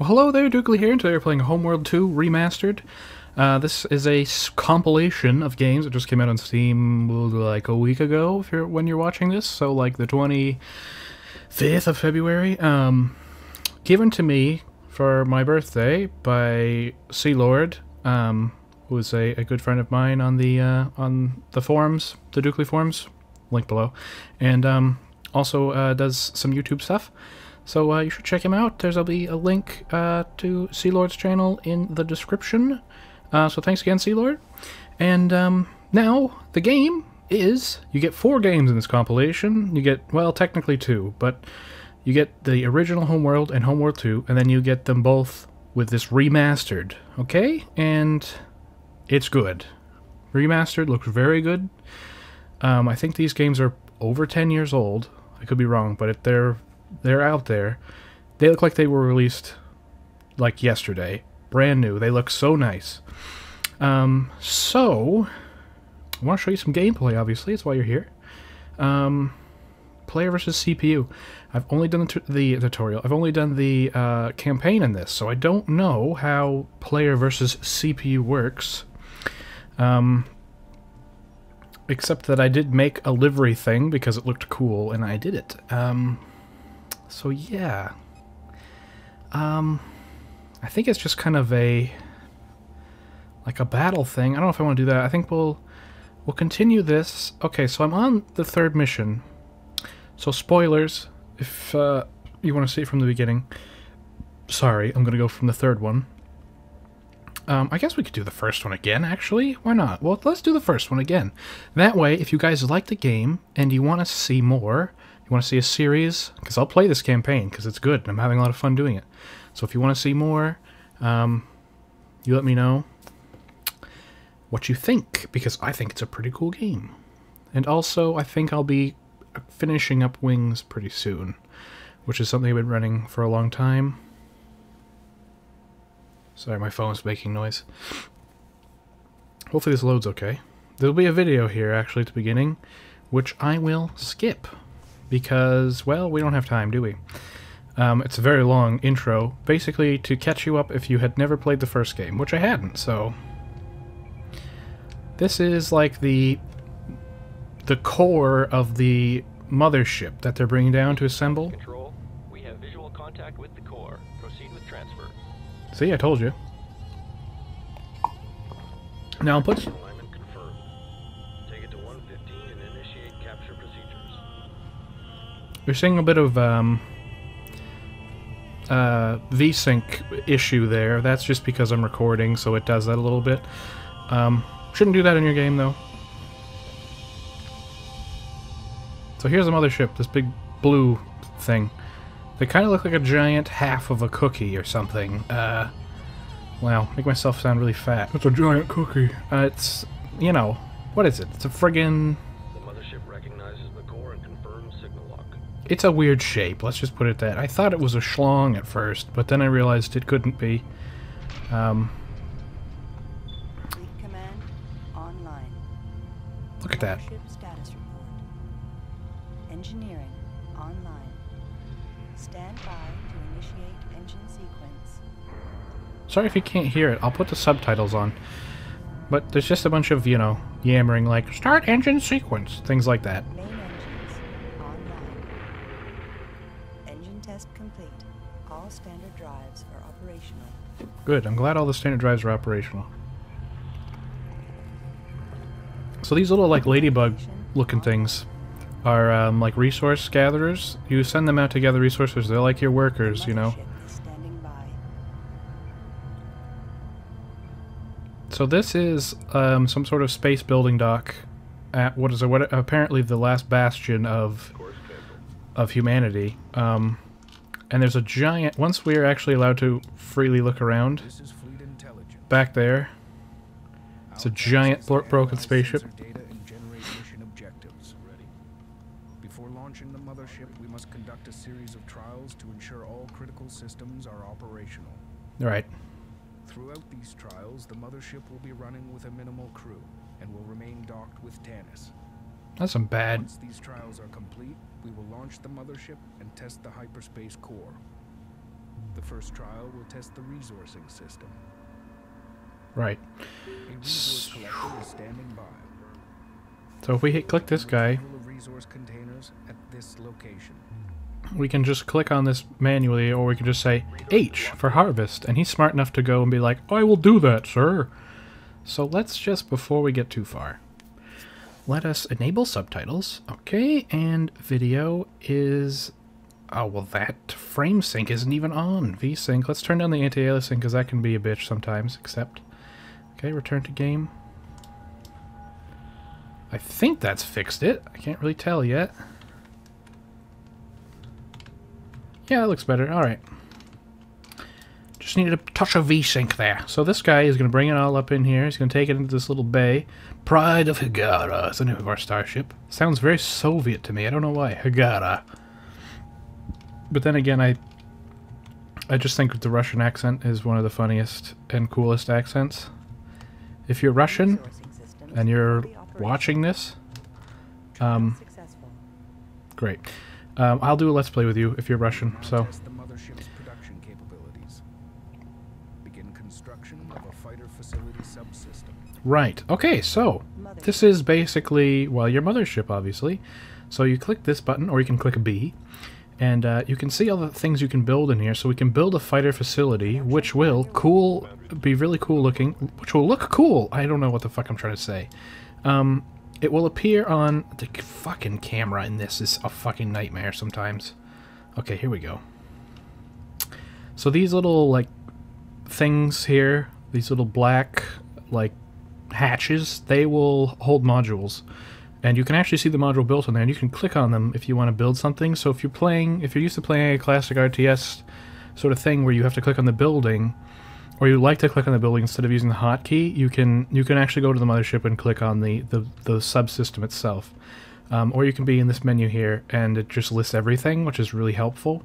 Well, hello there, Dookley here, and today we're playing Homeworld 2 Remastered. This is a compilation of games that just came out on Steam like a week ago, when you're watching this, so like the 25th of February. Given to me for my birthday by Sealord, who is a good friend of mine on the forums, the Dookley forums, link below, and also does some YouTube stuff. So you should check him out. There'll be a link to Sealord's channel in the description. So thanks again, Sealord. And now, the game is... You get 4 games in this compilation. You get, well, technically 2, but you get the original Homeworld and Homeworld 2, and then you get them both with this Remastered, okay? And it's good. Remastered looks very good. I think these games are over 10 years old. I could be wrong, but they're out there. They look like they were released like yesterday. Brand new. They look so nice. So I want to show you some gameplay, obviously. That's why you're here. Player versus CPU. I've only done the tutorial. I've only done the campaign in this, so I don't know how player versus CPU works. Except that I did make a livery thing because it looked cool, and I did it. So yeah, I think it's just kind of like a battle thing. I don't know if I want to do that. I think we'll continue this. Okay, so I'm on the 3rd mission. So spoilers, if you want to see it from the beginning. Sorry, I'm gonna go from the 3rd one. I guess we could do the 1st one again, actually. Why not? Well, let's do the 1st one again. That way, if you guys like the game and you want to see more, you want to see a series, because I'll play this campaign because it's good and I'm having a lot of fun doing it. So if you want to see more, you let me know what you think, because I think it's a pretty cool game. And also, I think I'll be finishing up Wings pretty soon, which is something I've been running for a long time. Sorry, my phone's making noise. Hopefully this loads okay. There'll be a video here, actually, at the beginning, which I will skip. Because, well, we don't have time, do we? It's a very long intro, basically to catch you up if you had never played the first game, which I hadn't, so... This is like the core of the mothership that they're bringing down to assemble. Control, we have visual contact with the core. Proceed with transfer. See, I told you. Now I'll put... Alignment confirmed. Take it to 115 and initiate capture procedures. We're seeing a bit of VSync issue there. That's just because I'm recording, so it does that a little bit. Shouldn't do that in your game, though. So here's the mothership, this big blue thing. They kind of look like a giant half of a cookie or something. Wow, make myself sound really fat. It's a giant cookie. It's, you know, what is it? It's a friggin'... The mothership recognizes the core and confirms signal lock. It's a weird shape, let's just put it that. I thought it was a schlong at first, but then I realized it couldn't be. Fleet command online. Look at that. Mothership status report. Engineering online. Stand by to initiate engine sequence. Sorry if you can't hear it, I'll put the subtitles on. But there's just a bunch of, you know, yammering like, start engine sequence, things like that. Main engines online. Engine test complete. All standard drives are operational. Good, I'm glad all the standard drives are operational. So these little, like, ladybug looking things are, like, resource gatherers. You send them out to gather resources, they're like your workers, you know. Mothership is standing by. So this is some sort of space building dock at what apparently the last bastion of humanity. And there's a giant... Once we're actually allowed to freely look around, back there, it's a giant broken spaceship. Before launching the mothership, we must conduct a series of trials to ensure all critical systems are operational. Right. Throughout these trials, the mothership will be running with a minimal crew and will remain docked with Tanis. That's some bad... Once these trials are complete, we will launch the mothership and test the hyperspace core. The first trial will test the resourcing system. Right. A resource collector is standing by. So if we click this guy, Full of resource containers at this location. we can just click on this manually, or we can just say H for harvest, and he's smart enough to go and be like, I will do that, sir. So let's just, before we get too far, let us enable subtitles. Okay, and video is... Oh, well, that frame sync isn't even on. VSync. Let's turn down the anti-aliasing, because that can be a bitch sometimes, accept. Okay, return to game. I think that's fixed it. I can't really tell yet. Yeah, that looks better. Alright. Just needed a touch of VSync there. So this guy is going to bring it all up in here. He's going to take it into this little bay. Pride of Hagara is the name of our starship. Sounds very Soviet to me. I don't know why. Hagara. But then again, I just think the Russian accent is one of the funniest and coolest accents. If you're Russian and you're watching this, great. I'll do a Let's Play with you if you're Russian, so... Test the mothership's production capabilities. Begin construction of a fighter facility subsystem. Right. Okay, so this is basically, well, your mothership, obviously. So you click this button, or you can click B, and you can see all the things you can build in here. So we can build a fighter facility, which will be really cool looking, which will look cool. I don't know what the fuck I'm trying to say. It will appear on the fucking camera, and this is a fucking nightmare sometimes. Okay, here we go. So these little, like, things here, these little black, like, hatches, they will hold modules. And you can actually see the module built in there, and you can click on them if you want to build something. So if you're used to playing a classic RTS sort of thing where you have to click on the building, or you like to click on the building instead of using the hotkey, you can actually go to the mothership and click on the subsystem itself. Or you can be in this menu here, and it just lists everything, which is really helpful.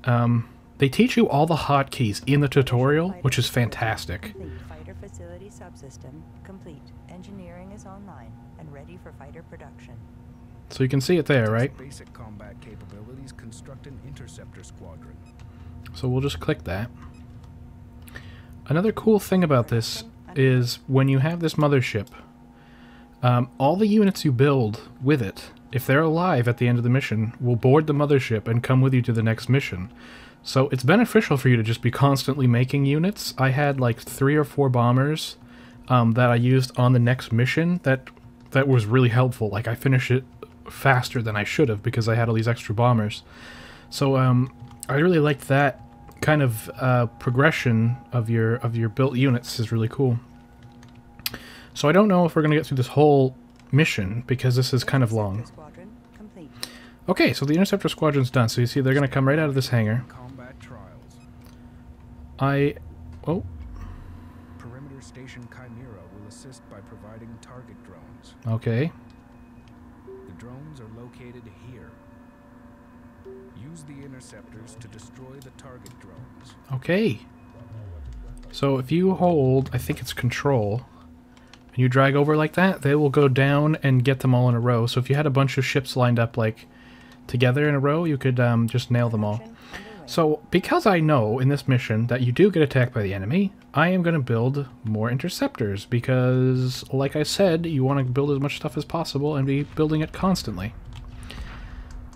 They teach you all the hotkeys in the tutorial, which is fantastic. Fighter facility subsystem complete. Engineering is online and ready for fighter production. So you can see it there, right? Basic combat capabilities. Construct an interceptor squadron. So we'll just click that. Another cool thing about this is when you have this mothership, all the units you build with it, if they're alive at the end of the mission, will board the mothership and come with you to the next mission. So it's beneficial for you to just be constantly making units. I had like 3 or 4 bombers that I used on the next mission that was really helpful. Like I finished it faster than I should have because I had all these extra bombers. So I really liked that kind of progression of your built units is really cool. So I don't know if we're going to get through this whole mission because this is kind of long. Okay, so the Interceptor Squadron's done. So you see they're going to come right out of this hangar. Combat trials. Oh. Perimeter Station Chimera will assist by providing target drones. Okay. The drones are located here. Use the interceptors to destroy the target drones. Okay. So if you hold, I think it's control, and you drag over like that, they will go down and get them all in a row. So if you had a bunch of ships lined up like together in a row, you could just nail them all. So because I know in this mission that you do get attacked by the enemy, I am going to build more interceptors because, like I said, you want to build as much stuff as possible and be building it constantly.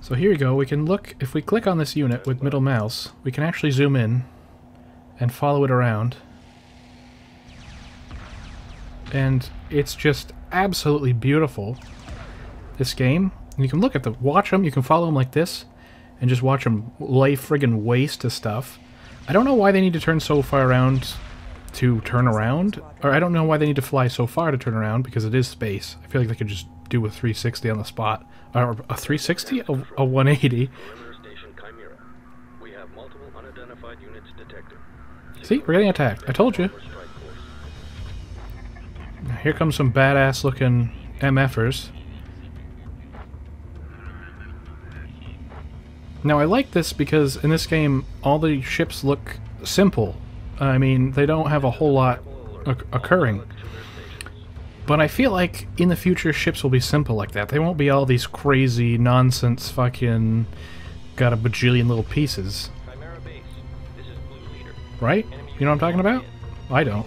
So here we go, we can look, if we click on this unit with middle mouse, we can actually zoom in and follow it around. And it's just absolutely beautiful, this game. And you can look at them, watch them, you can follow them like this, and just watch them lay friggin' waste to stuff. I don't know why they need to turn so far around to turn around, or I don't know why they need to fly so far to turn around, because it is space. I feel like they could just do a 360 on the spot. Or a 360? A 180. Perimeter Station Chimera. We have multiple unidentified units detected. See, we're getting attacked. I told you. Here comes some badass looking MFers. Now I like this because in this game all the ships look simple. I mean, they don't have a whole lot occurring. But I feel like in the future ships will be simple like that. They won't be all these crazy nonsense fucking got a bajillion little pieces. Chimera base. This is Right? You know what I'm talking about? I don't.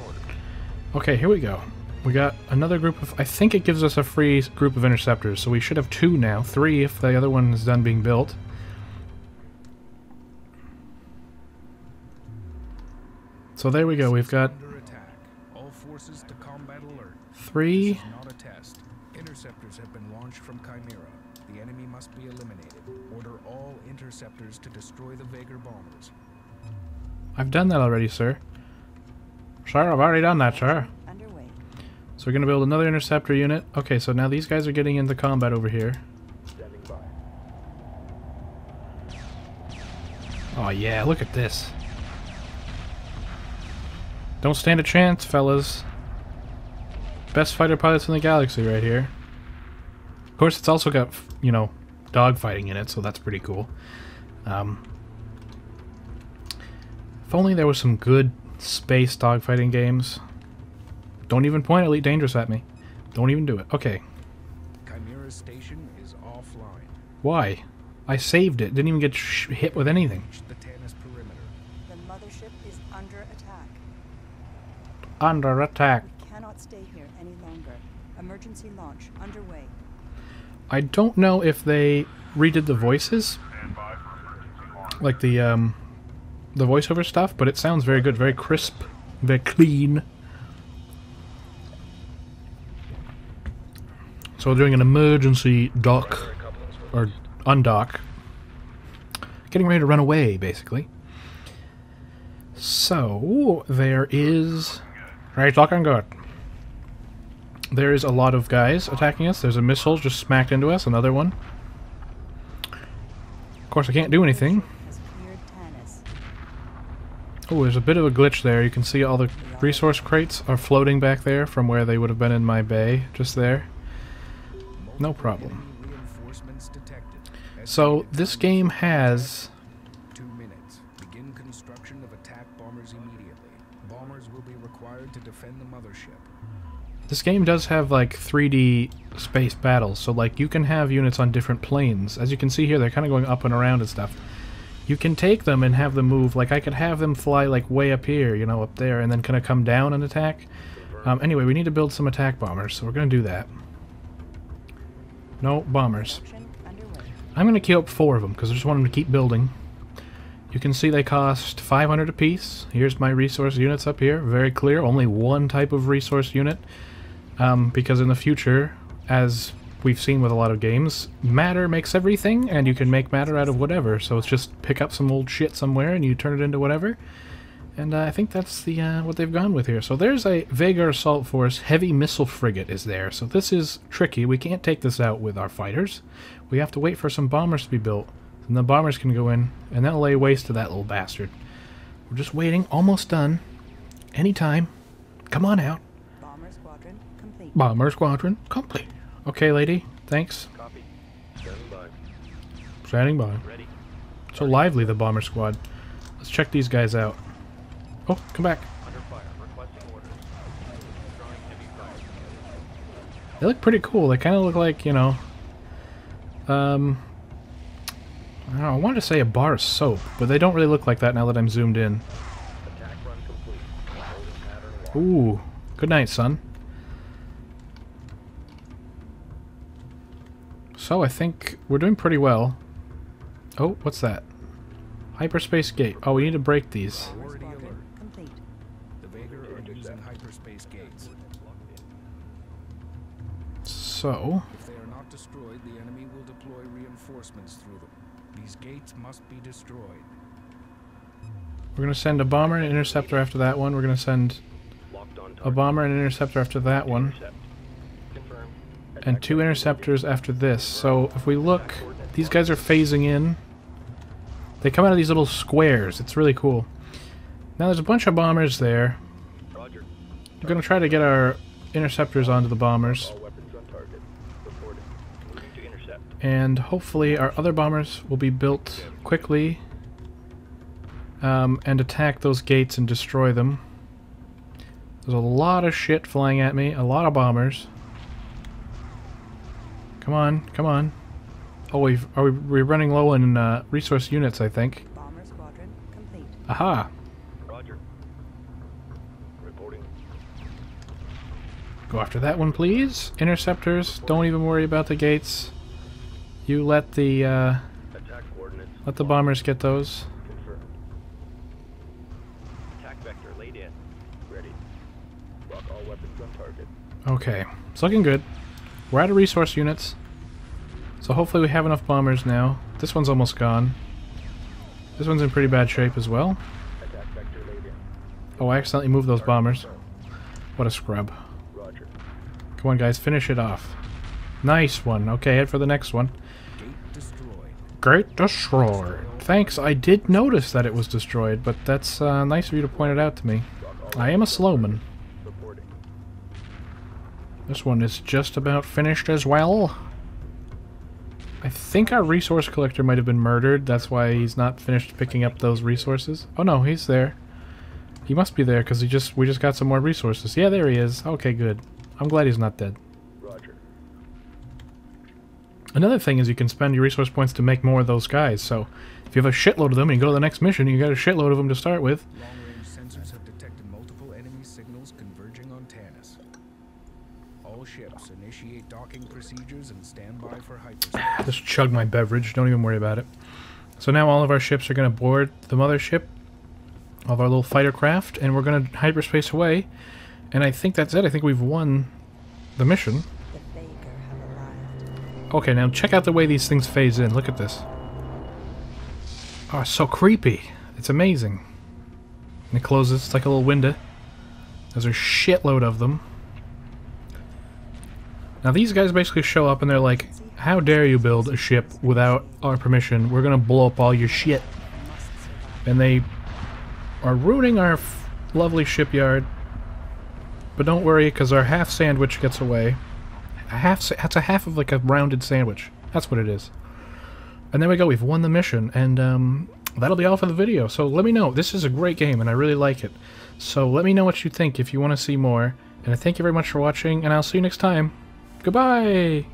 Okay, here we go. We got another group of... I think it gives us a free group of interceptors, so we should have 2 now. 3 if the other one is done being built. So there we go. We've got... Under attack. All forces to combat alert. 3... This is not a test. Interceptors have been launched from Chimera. The enemy must be eliminated. Order all interceptors to destroy the Vager bombers. I've done that already, sir. Sir, I've already done that, sir. Underway. So we're going to build another interceptor unit. Okay, so now these guys are getting into combat over here. Standing by. Oh yeah, look at this. Don't stand a chance, fellas. Best fighter pilots in the galaxy right here. Of course, it's also got, you know, dogfighting in it, so that's pretty cool. If only there was some good space dogfighting games. Don't even point Elite Dangerous at me. Don't even do it. Okay. Chimera's station is offline. Why? I saved it. Didn't even get hit with anything. Reach the Tanis perimeter. The mothership is under attack. Under attack. We cannot stay here any longer. Emergency launch underway. I don't know if they redid the voices. Like the voiceover stuff, but it sounds very good, very crisp, very clean. So we're doing an emergency dock, or undock. Getting ready to run away, basically. So, there is... Right, looking good. There is a lot of guys attacking us. There's a missile just smacked into us, another one. Of course, I can't do anything. Has cleared Tanis. Oh, there's a bit of a glitch there. You can see all the resource crates are floating back there from where they would have been in my bay, just there. No problem. Reinforcements detected. So, this game has... 2 minutes. Begin construction of attack bombers immediately. Bombers will be required to defend the mothership. This game does have, like, 3D space battles, so, like, you can have units on different planes. As you can see here, they're kind of going up and around and stuff. You can take them and have them move. Like, I could have them fly, like, way up here, you know, up there, and then kind of come down and attack. Anyway, we need to build some attack bombers, so we're going to do that. No bombers. Action underway. I'm going to keep up 4 of them, because I just want them to keep building. You can see they cost 500 apiece. Here's my resource units up here. Very clear. Only one type of resource unit. Because in the future, as we've seen with a lot of games, matter makes everything, and you can make matter out of whatever. So it's just pick up some old shit somewhere, and you turn it into whatever. And I think that's the what they've gone with here. So there's a Vager Assault Force Heavy Missile Frigate is there. So this is tricky. We can't take this out with our fighters. We have to wait for some bombers to be built. And the bombers can go in, and that'll lay waste to that little bastard. We're just waiting. Almost done. Anytime. Come on out. Bomber squadron complete. Bomber Squadron complete. Okay, lady. Thanks. Copy. Standing by. Standing by. Ready. So lively, the Bomber Squad. Let's check these guys out. Oh, come back. Under fire. Requesting orders. Drawing heavy fire. They look pretty cool. They kind of look like, you know... I don't know, I wanted to say a bar of soap, but they don't really look like that now that I'm zoomed in. Attack run complete. Holding pattern locked. Ooh. Good night, son. So, I think we're doing pretty well. Oh, what's that? Hyperspace gate. Oh, we need to break these. Priority Squadron alert. complete. The Vager are using hyperspace gates. So... If they are not destroyed, the enemy will deploy reinforcements through them. These gates must be destroyed. we're going to send a bomber and an interceptor after that one. We're going to send Locked on a target. bomber and an interceptor after that one. Intercept. Confirm. And 2 interceptors after this. So, if we look, these guys are phasing in. They come out of these little squares. It's really cool. Now, there's a bunch of bombers there. Roger. We're going to try to get our interceptors onto the bombers. All weapons on target. Reporting. Moving to intercept. And hopefully our other bombers will be built quickly and attack those gates and destroy them. There's a lot of shit flying at me. A lot of bombers. Come on, come on. Oh, we're running low in resource units, I think. Bomber squadron complete. Aha! Roger. Go after that one, please. Interceptors, don't even worry about the gates. You let the Attack coordinates. bombers get those. Confirmed. Attack vector laid in. Ready. Lock all weapons on target. Okay, it's looking good. We're out of resource units. So hopefully we have enough bombers now. This one's almost gone. This one's in pretty bad shape as well. Attack vector laid in. Oh, I accidentally moved those bombers. What a scrub. Roger. Come on, guys, finish it off. Nice one. Okay, head for the next one. Gate destroyed. Great destroyed. Thanks, I did notice that it was destroyed, but that's nice of you to point it out to me. I am a slowman. Reporting. This one is just about finished as well. I think our resource collector might have been murdered. That's why he's not finished picking up those resources. Oh no, he's there. He must be there because we just got some more resources. Yeah, there he is. Okay, good. I'm glad he's not dead. Roger. Another thing is you can spend your resource points to make more of those guys. So if you have a shitload of them and you go to the next mission, you got a shitload of them to start with. Long-range sensors have detected multiple enemy signals converging on Tanis. All ships initiate docking procedures and stand by for hyperspace. Just chug my beverage. Don't even worry about it. So now all of our ships are going to board the mothership of our little fighter craft, and we're going to hyperspace away. And I think that's it. I think we've won the mission. The Vagar have arrived. Okay, now check out the way these things phase in. Look at this. Oh, it's so creepy. It's amazing. And it closes. It's like a little window. There's a shitload of them. Now these guys basically show up and they're like, how dare you build a ship without our permission? We're gonna blow up all your shit. And they are ruining our lovely shipyard. But don't worry, because our half sandwich gets away. That's a half of like a rounded sandwich. That's what it is. And there we go, we've won the mission, and that'll be all for the video. So let me know. This is a great game, and I really like it. So let me know what you think if you want to see more. And I thank you very much for watching, and I'll see you next time. Goodbye!